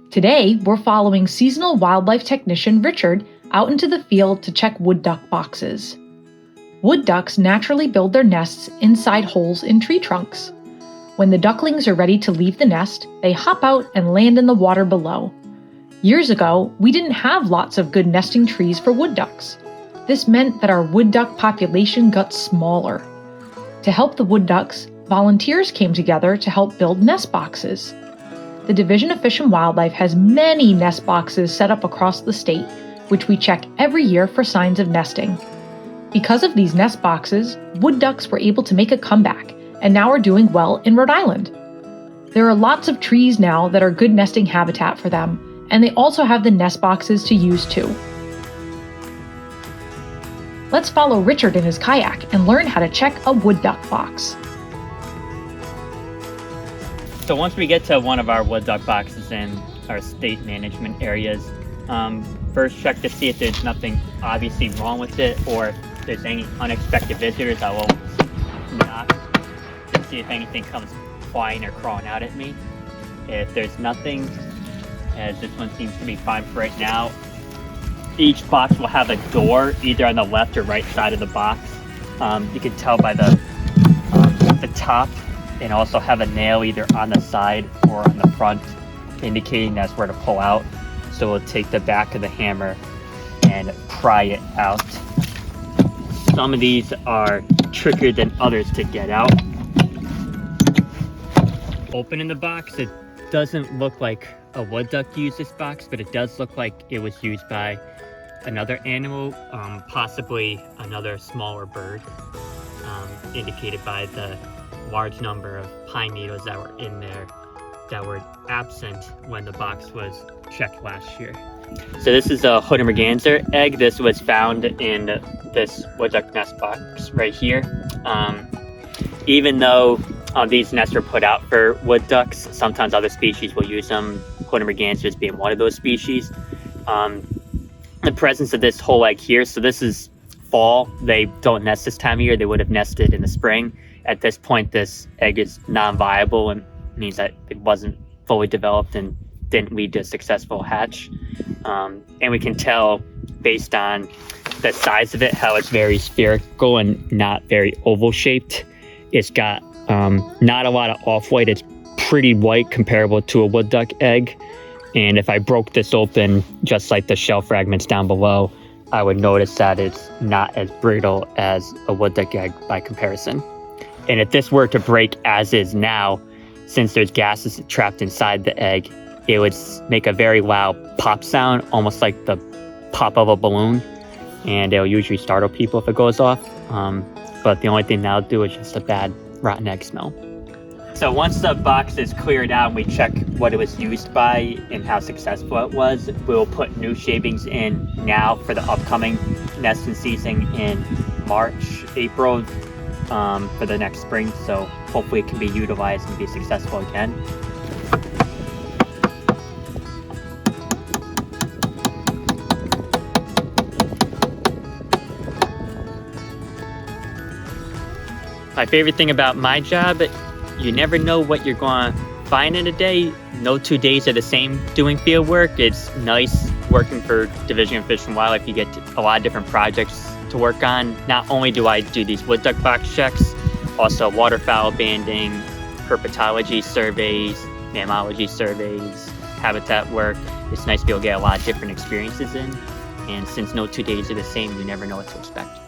Today, we're following seasonal wildlife technician Richard out into the field to check wood duck boxes. Wood ducks naturally build their nests inside holes in tree trunks. When the ducklings are ready to leave the nest, they hop out and land in the water below. Years ago, we didn't have lots of good nesting trees for wood ducks. This meant that our wood duck population got smaller. To help the wood ducks, volunteers came together to help build nest boxes. The Division of Fish and Wildlife has many nest boxes set up across the state, which we check every year for signs of nesting. Because of these nest boxes, wood ducks were able to make a comeback and now are doing well in Rhode Island. There are lots of trees now that are good nesting habitat for them, and they also have the nest boxes to use too. Let's follow Richard in his kayak and learn how to check a wood duck box. So once we get to one of our wood duck boxes in our state management areas, first check to see if there's nothing obviously wrong with it or if there's any unexpected visitors. I will knock to see if anything comes flying or crawling out at me. If there's nothing, as this one seems to be fine for right now, each box will have a door either on the left or right side of the box. You can tell by the top, and also have a nail either on the side or on the front, indicating that's where to pull out. So we'll take the back of the hammer and pry it out. Some of these are trickier than others to get out. Opening the box, it doesn't look like a wood duck used this box, but it does look like it was used by another animal, possibly another smaller bird, indicated by the large number of pine needles that were in there that were absent when the box was checked last year. So this is a hood merganser egg. This was found in this wood duck nest box right here. Even though these nests are put out for wood ducks, sometimes other species will use them, hood mergansers being one of those species. The presence of this whole egg here, so this is fall. They don't nest this time of year. They would have nested in the spring. At this point, this egg is non-viable and means that it wasn't fully developed and didn't lead to a successful hatch. And we can tell based on the size of it, how it's very spherical and not very oval shaped. It's got not a lot of off-white. It's pretty white, comparable to a wood duck egg. And if I broke this open, just like the shell fragments down below, I would notice that it's not as brittle as a wood duck egg by comparison. And if this were to break as is now, since there's gases trapped inside the egg, it would make a very loud pop sound, almost like the pop of a balloon. And it'll usually startle people if it goes off. But the only thing that'll do is just a bad rotten egg smell. So once the box is cleared out and we check what it was used by and how successful it was, we'll put new shavings in now for the upcoming nesting season in March, April, for the next spring. So hopefully it can be utilized and be successful again. My favorite thing about my job, you never know what you're going to find in a day. No 2 days are the same doing field work. It's nice working for Division of Fish and Wildlife. You get a lot of different projects to work on. Not only do I do these wood duck box checks, also waterfowl banding, herpetology surveys, mammalogy surveys, habitat work. It's nice to be able to get a lot of different experiences in. And since no 2 days are the same, you never know what to expect.